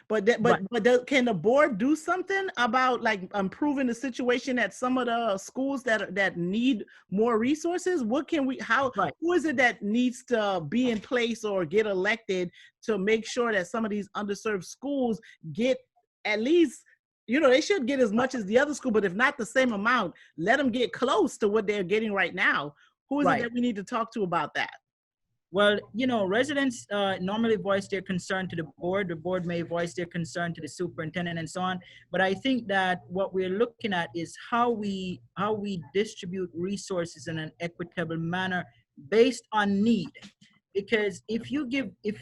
But that, Right. can the board do something about like improving the situation at some of the schools that need more resources? What can we? How? Right. Who is it that needs to be in place or get elected to make sure that some of these underserved schools get at least? You know, they should get as much as the other school, but if not the same amount, let them get close to what they're getting right now. Who is it Right. that we need to talk to about that? Well, residents normally voice their concern to the board. The board may voice their concern to the superintendent and so on. But I think that what we're looking at is how we distribute resources in an equitable manner based on need. Because if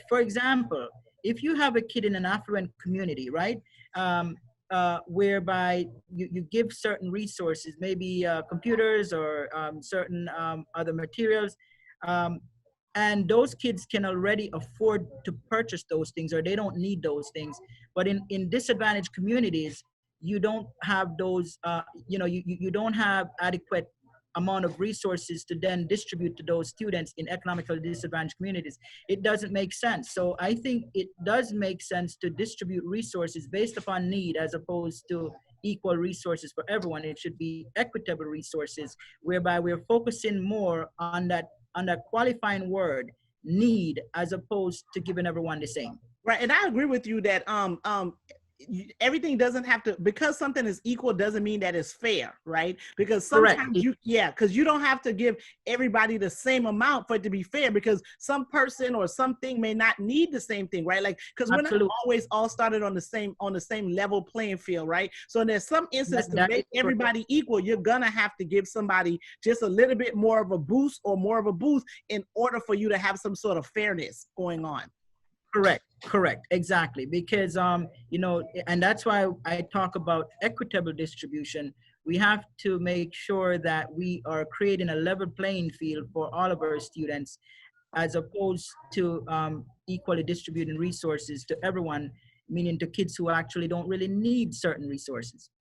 for example, if you have a kid in an affluent community, right, whereby you give certain resources, maybe computers or certain other materials. Um, and those kids can already afford to purchase those things, or they don't need those things. But in disadvantaged communities, you don't have those you don't have adequate amount of resources to then distribute to those students in economically disadvantaged communities. It doesn't make sense. So I think it does make sense to distribute resources based upon need as opposed to equal resources for everyone. It should be equitable resources whereby we're focusing more on that qualifying word, need, as opposed to giving everyone the same. Right, and I agree with you that everything doesn't have to, because something is equal doesn't mean that it's fair, right? Because Correct. sometimes because you don't have to give everybody the same amount for it to be fair, because some person or something may not need the same thing, right? Like, because we're not Absolutely. always all started on the same level playing field, right? So there's some instance to That is make correct. everybody equal, you're gonna have to give somebody just a little bit more of a boost or more of a boost in order for you to have some sort of fairness going on. Correct, exactly. Because and that's why I talk about equitable distribution. We have to make sure that we are creating a level playing field for all of our students, as opposed to equally distributing resources to everyone, meaning to kids who actually don't really need certain resources.